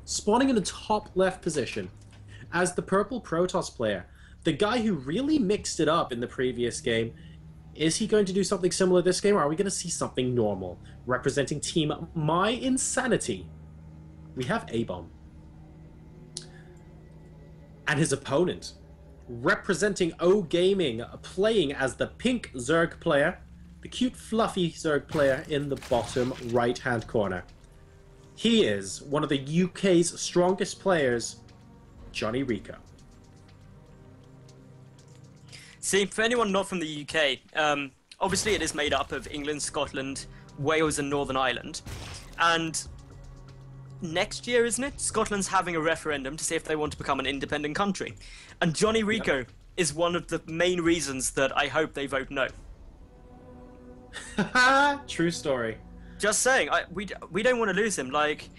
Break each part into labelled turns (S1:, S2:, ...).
S1: spawning in the top left position as the purple Protoss player, the guy who really mixed it up in the previous game. Is he going to do something similar this game, or are we going to see something normal? Representing Team My Insanity, we have ABomb. And his opponent, representing O Gaming, playing as the pink Zerg player, the cute fluffy Zerg player in the bottom right-hand corner. He is one of the UK's strongest players, JonnyREcco.
S2: See, for anyone not from the UK, obviously it is made up of England, Scotland, Wales and Northern Ireland. And next year, isn't it? Scotland's having a referendum to see if they want to become an independent country. And JonnyREcco is one of the main reasons that I hope they vote no.
S1: True story.
S2: Just saying, we don't want to lose him. Like,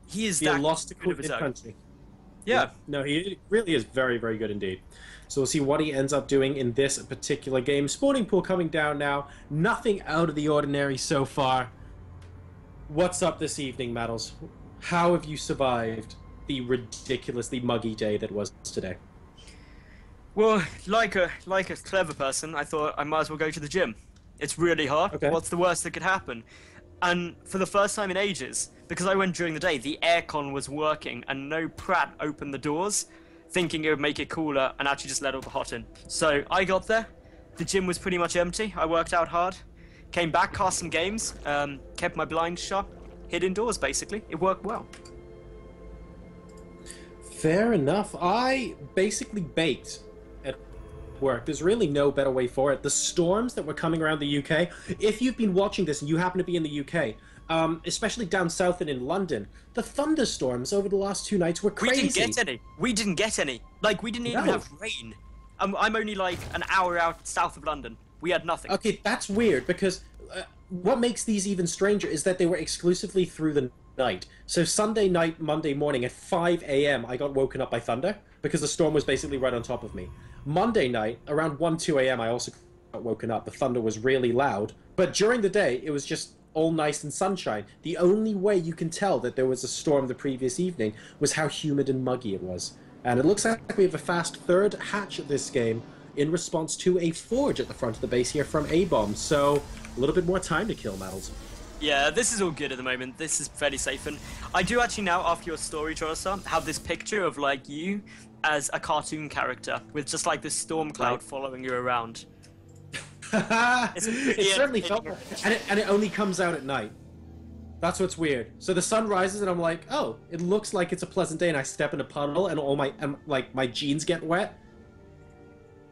S2: he is that
S1: lost
S2: good of his own.
S1: country.
S2: Yeah.
S1: No, he really is very, very good indeed. So we'll see what he ends up doing in this particular game. Spawning pool coming down now. Nothing out of the ordinary so far. What's up this evening, Maddles? How have you survived the ridiculously muggy day that was today?
S2: Well, like a clever person, I thought I might as well go to the gym. It's really hot.
S1: Okay.
S2: What's the worst that could happen? And for the first time in ages, because I went during the day, the aircon was working and no prat opened the doors, thinking it would make it cooler and actually just let all the hot in. So I got there, the gym was pretty much empty, I worked out hard, came back, cast some games, kept my blinds shut, hid indoors basically. It worked well.
S1: Fair enough. I basically baked at work. There's really no better way for it. The storms that were coming around the UK, if you've been watching this and you happen to be in the UK, especially down south and in London, the thunderstorms over the last 2 nights were crazy.
S2: We didn't get any. We didn't get any. Like, we didn't even have rain. I'm only like an hour out south of London. We had nothing.
S1: Okay, that's weird because what makes these even stranger is that they were exclusively through the night. So Sunday night, Monday morning at 5 a.m. I got woken up by thunder because the storm was basically right on top of me. Monday night, around 1, 2 a.m. I also got woken up. The thunder was really loud. But during the day, it was just all nice and sunshine. The only way you can tell that there was a storm the previous evening was how humid and muggy it was. And it looks like we have a fast third hatch at this game in response to a forge at the front of the base here from ABomb. So a little bit more time to kill, Maddles.
S2: Yeah, this is all good at the moment. This is fairly safe. And I do actually now, after your story, Jorasa, have this picture of like you as a cartoon character with just like this storm cloud following you around.
S1: It certainly felt like, and it only comes out at night. That's what's weird. So the sun rises and I'm like, oh, it looks like it's a pleasant day, and I step in a puddle and all my my jeans get wet,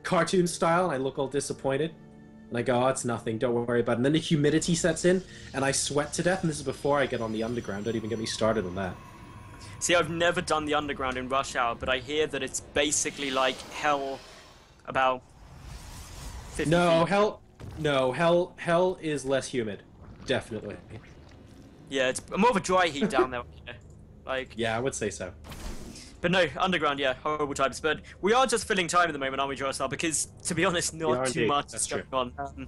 S1: cartoon style, and I look all disappointed. And I go, oh, it's nothing, don't worry about it. And then the humidity sets in and I sweat to death, and this is before I get on the underground. Don't even get me started on that.
S2: See, I've never done the underground in rush hour, but I hear that it's basically like hell about 50 feet.
S1: Hell is less humid. Definitely.
S2: Yeah, it's more of a dry heat down there. Like,
S1: yeah, I would say so.
S2: But no, underground, yeah, horrible times. But we are just filling time at the moment, aren't we, Jorasar? Because, to be honest, not too much is going on.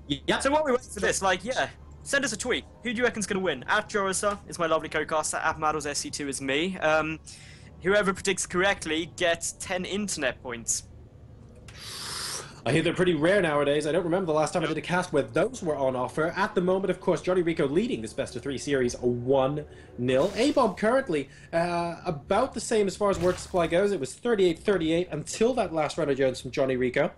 S1: Yeah.
S2: So what we wait for this, like, yeah, send us a tweet. Who do you reckon's going to win? At Jorasar is my lovely co-caster. At Maddles SC2 is me. Whoever predicts correctly gets 10 internet points.
S1: I hear they're pretty rare nowadays. I don't remember the last time I did a cast where those were on offer. At the moment, of course, JonnyREcco leading this best-of-3 series 1-0. ABomb currently about the same as far as work supply goes. It was 38-38 until that last round of Jones from JonnyREcco.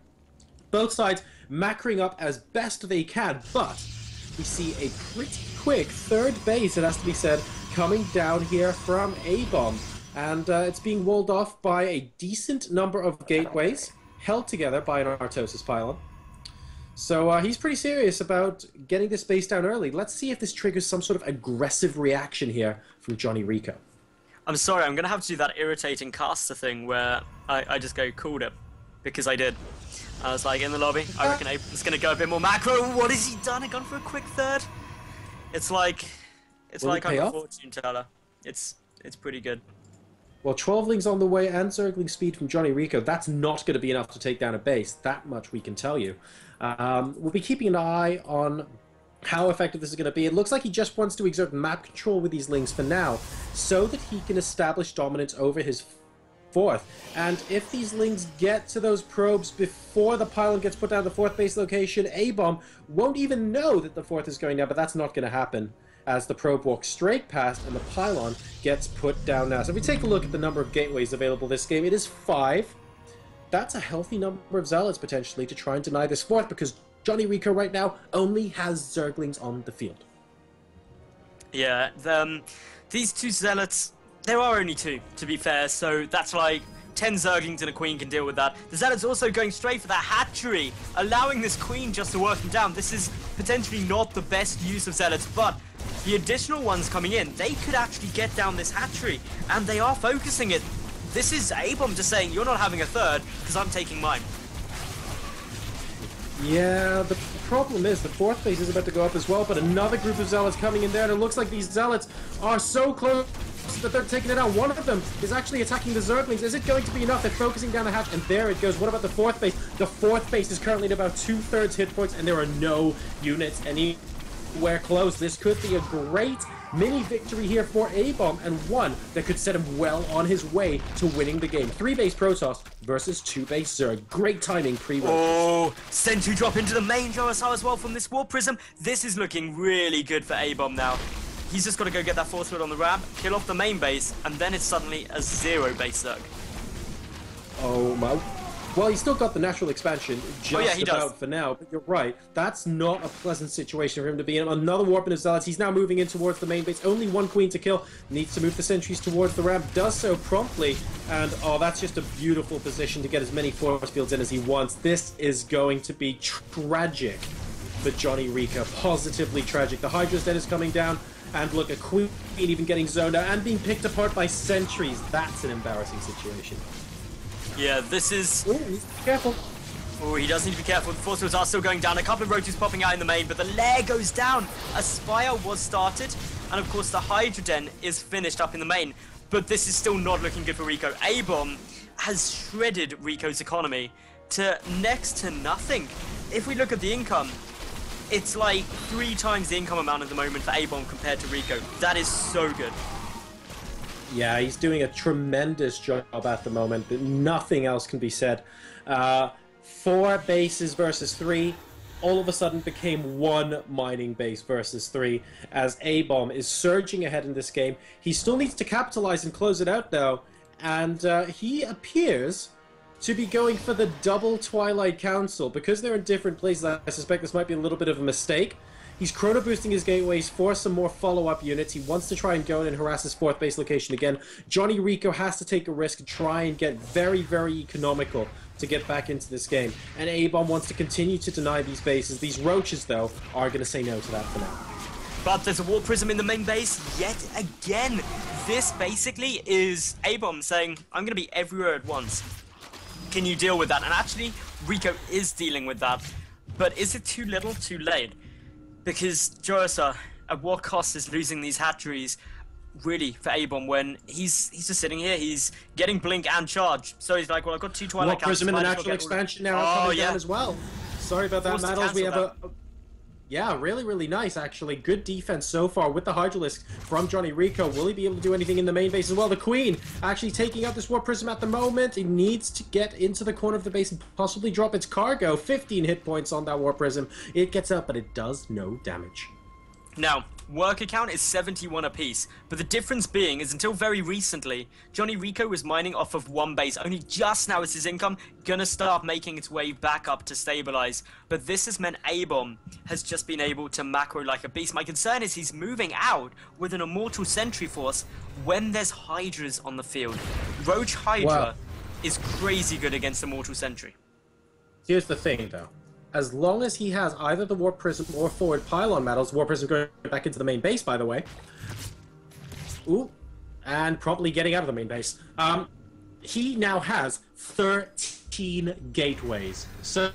S1: Both sides macroing up as best they can, but we see a pretty quick third base, it has to be said, coming down here from ABomb. And it's being walled off by a decent number of gateways, held together by an Artosis pylon. So he's pretty serious about getting this base down early. Let's see if this triggers some sort of aggressive reaction here from JonnyREcco.
S2: I'm sorry, I'm going to have to do that irritating caster thing where I just go, called it. Because I did. I was like, in the lobby, I reckon April's going to go a bit more macro. What has he done? I gone for a quick third. It's like I'm a fortune teller. It's pretty good.
S1: Well, 12lings on the way and Zergling speed from JonnyREcco, that's not going to be enough to take down a base. That much we can tell you. We'll be keeping an eye on how effective this is going to be. It looks like he just wants to exert map control with these Lings for now, so that he can establish dominance over his fourth. And if these Lings get to those probes before the pylon gets put down to the fourth base location, ABomb won't even know that the fourth is going down, but that's not going to happen, as the probe walks straight past and the pylon gets put down now. So if we take a look at the number of gateways available this game, it is 5. That's a healthy number of Zealots, potentially, to try and deny this fourth, because JonnyREcco right now only has Zerglings on the field.
S2: Yeah, these 2 Zealots, there are only 2, to be fair, so that's like 10 Zerglings and a Queen can deal with that. The Zealots also going straight for that hatchery, allowing this Queen just to work them down. This is potentially not the best use of Zealots, but the additional ones coming in, they could actually get down this hatchery, and they are focusing it. This is ABomb just saying, you're not having a third, because I'm taking mine.
S1: Yeah, the problem is the fourth base is about to go up as well, but another group of Zealots coming in there, and it looks like these Zealots are so close that they're taking it out. One of them is actually attacking the Zerglings. Is it going to be enough? They're focusing down the hatch, and there it goes. What about the fourth base? The fourth base is currently at about 2/3 hit points, and there are no units anywhere close. This could be a great mini victory here for ABomb, and one that could set him well on his way to winning the game. 3-base Protoss versus 2-base Zerg. Great timing pre-rotation.
S2: Oh, sentry drop into the main JonnyREcco as well from this Warp Prism. This is looking really good for ABomb now. He's just got to go get that 4th thread on the ramp, kill off the main base, and then it's suddenly a 0-base Zerg.
S1: Oh my... Well, he's still got the natural expansion just about for now, but you're right. That's not a pleasant situation for him to be in. Another warp in his Zealots. He's now moving in towards the main base. Only 1 Queen to kill. Needs to move the sentries towards the ramp. Does so promptly. And, oh, that's just a beautiful position to get as many force fields in as he wants. This is going to be tragic for JonnyREcco. Positively tragic. The Hydra's dead is coming down. And look, a Queen even getting zoned out and being picked apart by sentries. That's an embarrassing situation.
S2: Yeah, this is...
S1: Ooh, be careful.
S2: Oh, he does need to be careful. The force fields are still going down. A couple of roaches popping out in the main, but the lair goes down. A Spire was started, and of course the Hydra Den is finished up in the main. But this is still not looking good for Rico. ABomb has shredded Rico's economy to next to nothing. If we look at the income, it's like 3 times the income amount at the moment for ABomb compared to Rico. That is so good.
S1: Yeah, he's doing a tremendous job at the moment. Nothing else can be said. 4 bases versus 3 all of a sudden became 1 mining base versus 3 as ABomb is surging ahead in this game. He still needs to capitalize and close it out, though. And he appears to be going for the double Twilight Council. Because they're in different places, I suspect this might be a little bit of a mistake. He's chrono boosting his gateways for some more follow-up units. He wants to try and go in and harass his 4th base location again. JonnyREcco has to take a risk and try and get very, very economical to get back into this game. And ABomb wants to continue to deny these bases. These roaches, though, are going to say no to that for now.
S2: But there's a Warp Prism in the main base yet again. This basically is ABomb saying, I'm going to be everywhere at once. Can you deal with that? And actually, Rico is dealing with that. But is it too little, too late? Because JonnyREcco, at what cost is losing these hatcheries really for ABomb when he's just sitting here, he's getting blink and charge. So he's like, well, I've got 2 Twilight Councils.
S1: Prism and the natural expansion now coming down as well. Sorry about that, Mattles. We have a... Yeah, really, really nice, actually. Good defense so far with the Hydralisk from JonnyREcco. Will he be able to do anything in the main base as well? The Queen actually taking out this Warp Prism at the moment. He needs to get into the corner of the base and possibly drop its cargo. 15 hit points on that Warp Prism. It gets up, but it does no damage.
S2: Now, worker count is 71 apiece, but the difference being is until very recently, JonnyREcco was mining off of 1 base. Only just now is his income gonna start making its way back up to stabilize. But this has meant ABomb has just been able to macro like a beast. My concern is he's moving out with an Immortal Sentry Force when there's Hydras on the field. Roach Hydra is crazy good against Immortal Sentry.
S1: Here's the thing, though. As long as he has either the Warp Prism or forward pylon metals, Warp Prism going back into the main base, by the way. Ooh, and promptly getting out of the main base. He now has 13 gateways. So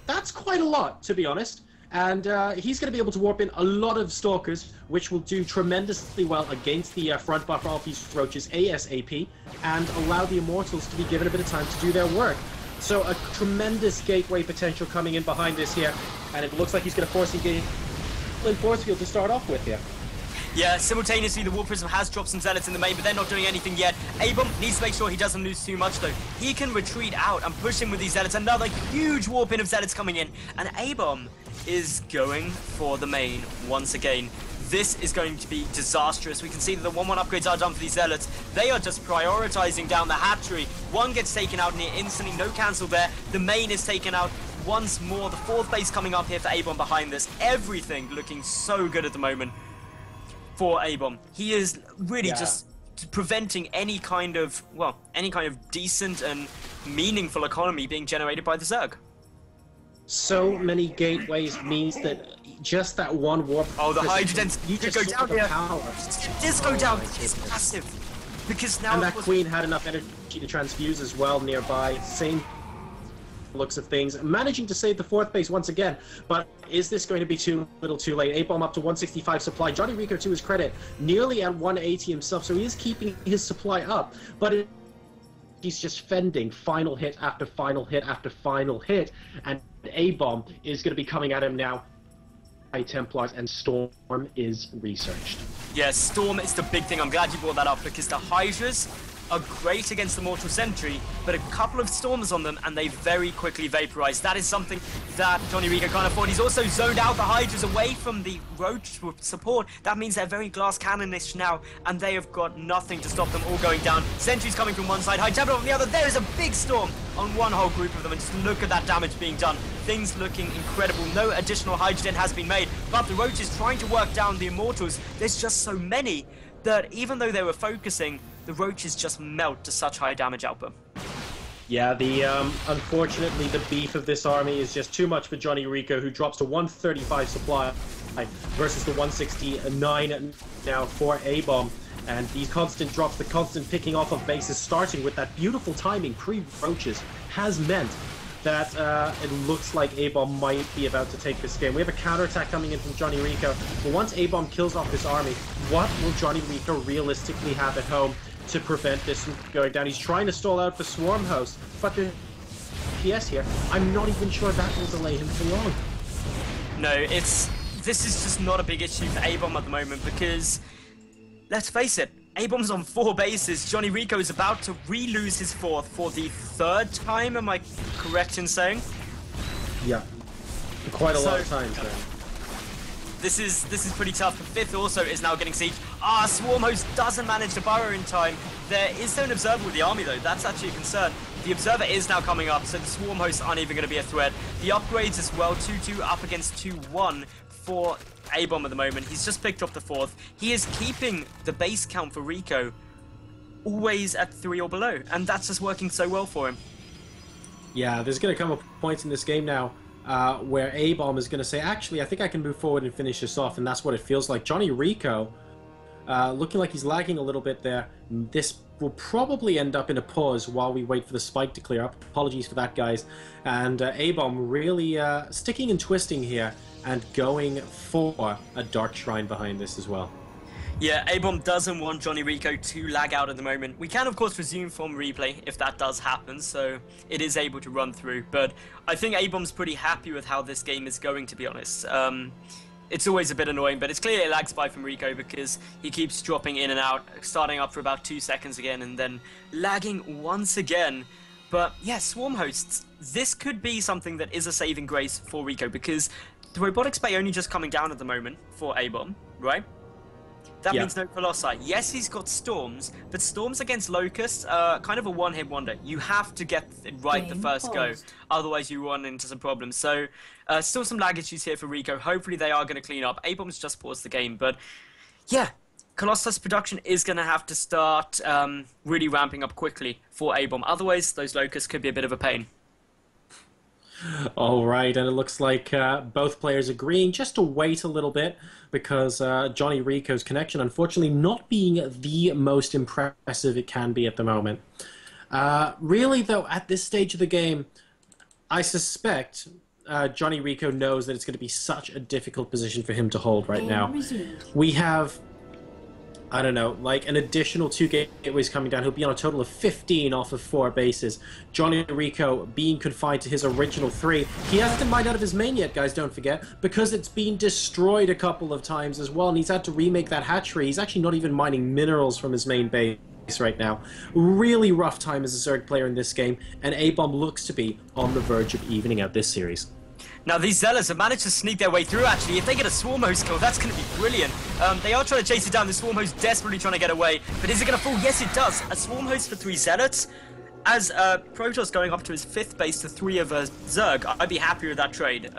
S1: that's quite a lot, to be honest. And he's going to be able to warp in a lot of Stalkers, which will do tremendously well against the front buffer of these roaches ASAP, and allow the Immortals to be given a bit of time to do their work. So a tremendous gateway potential coming in behind this here, and it looks like he's going to force engage in force field to start off with here.
S2: Yeah, simultaneously the War Prism has dropped some Zealots in the main, but they're not doing anything yet. ABomb needs to make sure he doesn't lose too much though. He can retreat out and push in with these Zealots. Another huge Warp in of Zealots coming in. And ABomb is going for the main once again. This is going to be disastrous. We can see that the 1-1 upgrades are done for these Zealots. They are just prioritizing down the hatchery. One gets taken out near instantly, no cancel there. The main is taken out once more. The 4th base coming up here for ABomb behind this. Everything looking so good at the moment for ABomb. He is really just preventing any kind of, well, any kind of decent and meaningful economy being generated by the Zerg.
S1: So many gateways means that just that one warp.
S2: Oh, the hydrogen could go down here. It does go down.
S1: Oh,
S2: it's massive. Because now.
S1: And that queen had enough energy to transfuse as well nearby. Same looks of things. Managing to save the 4th base once again. But is this going to be too little too late? ABomb up to 165 supply. JonnyREcco, to his credit, nearly at 180 himself. So he is keeping his supply up. But he's just fending final hit after final hit after final hit. And ABomb is going to be coming at him now. Templars, and Storm is researched.
S2: Yeah, Storm is the big thing. I'm glad you brought that up because the Hydras are great against the Mortal Sentry, but a couple of Storms on them and they very quickly vaporize. That is something that JonnyREcco can't afford. He's also zoned out the Hydras away from the Roach support. That means they're very glass cannonish now, and they have got nothing to stop them all going down. Sentries coming from one side, High Templar on the other. There is a big Storm on one whole group of them, and just look at that damage being done. Things looking incredible. No additional hydrogen has been made, but the Roach is trying to work down the Immortals. There's just so many that even though they were focusing, the Roaches just melt to such high damage output.
S1: Yeah, unfortunately the beef of this army is just too much for JonnyREcco, who drops to 135 supply versus the 169 now for ABomb. And these constant drops, the constant picking off of bases, starting with that beautiful timing pre-Roaches, has meant that it looks like ABomb might be about to take this game. We have a counterattack coming in from JonnyREcco, but once ABomb kills off this army, what will JonnyREcco realistically have at home to prevent this from going down? He's trying to stall out the Swarm Host, but the PS here, I'm not even sure that will delay him for long.
S2: No, this is just not a big issue for ABomb at the moment because, let's face it, ABomb's on 4 bases. JonnyREcco is about to re-lose his 4th for the 3rd time, am I correct in saying?
S1: Yeah, quite a lot of times then.
S2: This is pretty tough. The 5th also is now getting sieged. Swarm Host doesn't manage to burrow in time. There is an Observer with the army though, that's actually a concern. The Observer is now coming up, so the Swarm Hosts aren't even going to be a threat. The upgrades as well, 2-2 up against 2-1 for ABomb at the moment. He's just picked up the 4th. He is keeping the base count for Rico always at 3 or below, and that's just working so well for him.
S1: Yeah, there's going to come a point in this game now where ABomb is going to say, actually, I think I can move forward and finish this off, and that's what it feels like. JonnyREcco, looking like he's lagging a little bit there. This will probably end up in a pause while we wait for the spike to clear up. Apologies for that, guys. And ABomb really sticking and twisting here and going for a Dark Shrine behind this as well.
S2: Yeah, ABomb doesn't want JonnyREcco to lag out at the moment. We can, of course, resume from replay if that does happen, so it is able to run through. But I think ABomb's pretty happy with how this game is going, to be honest. It's always a bit annoying, but it's clear it lags by from Rico because he keeps dropping in and out, starting up for about 2 seconds again, and then lagging once again. But yeah, Swarm Hosts, this could be something that is a saving grace for Rico because the Robotics Bay only just coming down at the moment for ABomb, right? That means no Colossi. Yes, he's got Storms, but Storms against Locusts are kind of a one-hit wonder. You have to get it right the first go, otherwise you run into some problems. So, still some lag issues here for Rico. Hopefully they are going to clean up. ABomb's just paused the game, but yeah, Colossus production is going to have to start really ramping up quickly for ABomb. Otherwise, those Locusts could be a bit of a pain.
S1: All right, and it looks like both players agreeing just to wait a little bit because JonnyREcco's connection, unfortunately, not being the most impressive it can be at the moment. Really, though, at this stage of the game, I suspect JonnyREcco knows that it's going to be such a difficult position for him to hold right now. We have I don't know, like an additional 2 gateways coming down. He'll be on a total of 15 off of 4 bases. JonnyREcco being confined to his original 3. He hasn't mined out of his main yet, guys, don't forget, because it's been destroyed a couple of times as well, and he's had to remake that hatchery. He's actually not even mining minerals from his main base right now. Really rough time as a Zerg player in this game, and ABomb looks to be on the verge of evening out this series.
S2: Now, these Zealots have managed to sneak their way through, actually. If they get a Swarm Host kill, that's going to be brilliant. They are trying to chase it down. The Swarm Host desperately trying to get away. But is it going to fall? Yes, it does. A Swarm Host for 3 Zealots. As Protoss going up to his 5th base to 3 of Zerg, I'd be happy with that trade.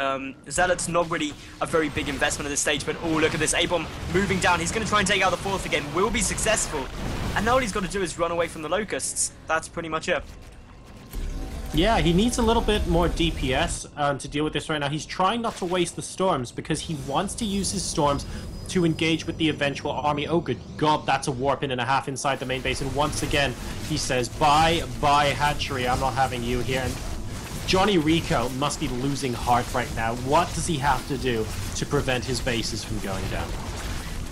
S2: Zealot's not really a very big investment at this stage, but oh, look at this. ABomb moving down. He's going to try and take out the 4th again. Will be successful. And now all he's got to do is run away from the Locusts. That's pretty much it.
S1: Yeah, he needs a little bit more DPS to deal with this right now. He's trying not to waste the storms because he wants to use his storms to engage with the eventual army. Oh, good God, that's a warp in and a half inside the main base. And once again, he says, bye, hatchery, I'm not having you here. And JonnyREcco must be losing heart right now. What does he have to do to prevent his bases from going down?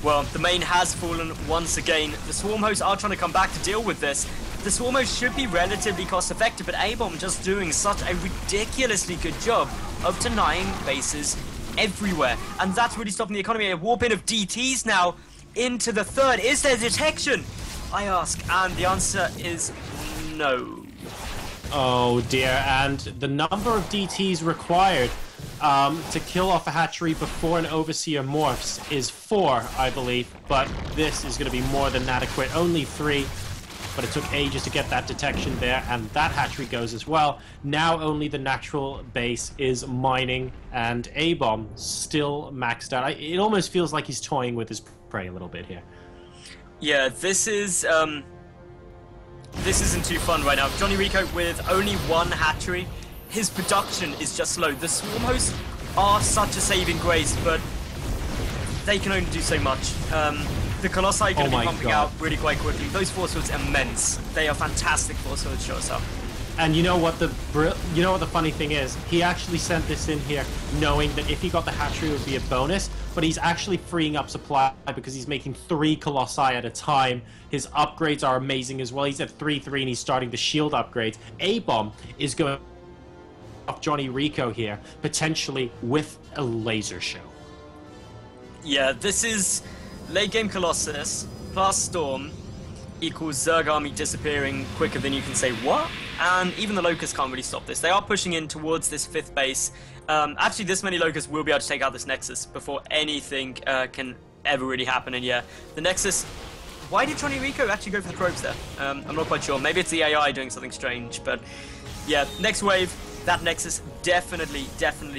S2: Well, the main has fallen once again. The Swarm Hosts are trying to come back to deal with this. The Swarm Hosts should be relatively cost effective, but ABomb just doing such a ridiculously good job of denying bases everywhere. And that's really stopping the economy. A warp in of DTs now into the 3rd. Is there detection? I ask, and the answer is no.
S1: Oh dear, and the number of DTs required to kill off a hatchery before an overseer morphs is 4, I believe, but this is going to be more than adequate. Only 3, but it took ages to get that detection there, and that hatchery goes as well. Now only the natural base is mining, and ABomb still maxed out. It almost feels like he's toying with his prey a little bit here.
S2: Yeah, this isn't too fun right now. JonnyREcco with only 1 hatchery. His production is just low. The Swarm Hosts are such a saving grace, but they can only do so much. The Colossi are going to be pumping out really quite quickly. Those force fields are immense. They are fantastic force fields, show us up.
S1: And you know what the funny thing is? He actually sent this in here knowing that if he got the hatchery it would be a bonus, but he's actually freeing up supply because he's making 3 Colossi at a time. His upgrades are amazing as well. He's at 3-3 and he's starting the shield upgrades. ABomb is going off JonnyREcco here, potentially with a laser show.
S2: Yeah, this is late game Colossus plus Storm equals Zerg army disappearing quicker than you can say what, and even the Locusts can't really stop this. They are pushing in towards this 5th base. Actually, this many Locusts will be able to take out this Nexus before anything can ever really happen. And yeah, the Nexus, why did JonnyREcco actually go for the probes there? I'm not quite sure. Maybe it's the AI doing something strange, but yeah, next wave, that Nexus definitely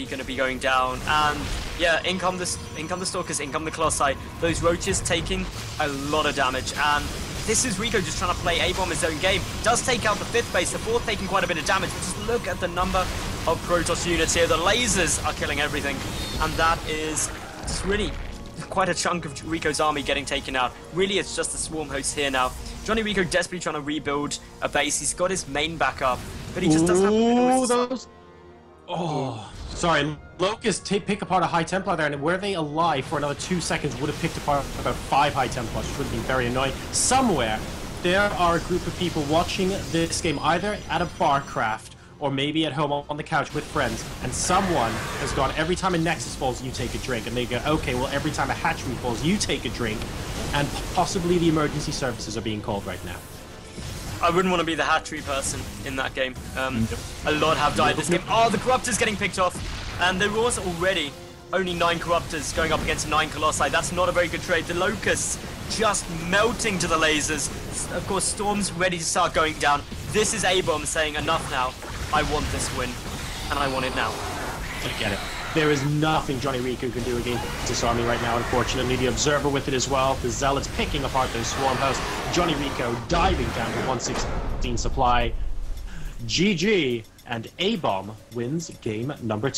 S2: going to be going down. And yeah, in come the Stalkers, in come the Colossi. Those Roaches taking a lot of damage. And this is REcco just trying to play ABomb his own game. Does take out the 5th base, the 4th taking quite a bit of damage. But just look at the number of Protoss units here. The lasers are killing everything. And that is just really quite a chunk of REcco's army getting taken out. Really, it's just the Swarm Hosts here now. JonnyREcco desperately trying to rebuild a base. He's got his main back up, but he just doesn't have
S1: those. Oh, sorry. Locusts pick apart a High Templar there, and were they alive for another 2 seconds, would have picked apart about 5 High Templars, which would have been very annoying. Somewhere, there are a group of people watching this game, either at a bar craft or maybe at home on the couch with friends, and someone has gone, every time a Nexus falls, you take a drink, and they go, okay, well, every time a hatchery falls, you take a drink, and possibly the emergency services are being called right now.
S2: I wouldn't want to be the hatchery person in that game. A lot have died this game. Oh, the Corruptor's getting picked off, and there was already only 9 Corruptors going up against 9 Colossi. That's not a very good trade. The Locusts just melting to the lasers. Of course, Storm's ready to start going down. This is ABomb saying, enough now. I want this win, and I want it now.
S1: I get it. There is nothing JonnyREcco can do against this army right now, unfortunately. The Observer with it as well. The Zealots picking apart those Swarm Hosts. JonnyREcco diving down to 116 supply. GG, and ABomb wins game number 2.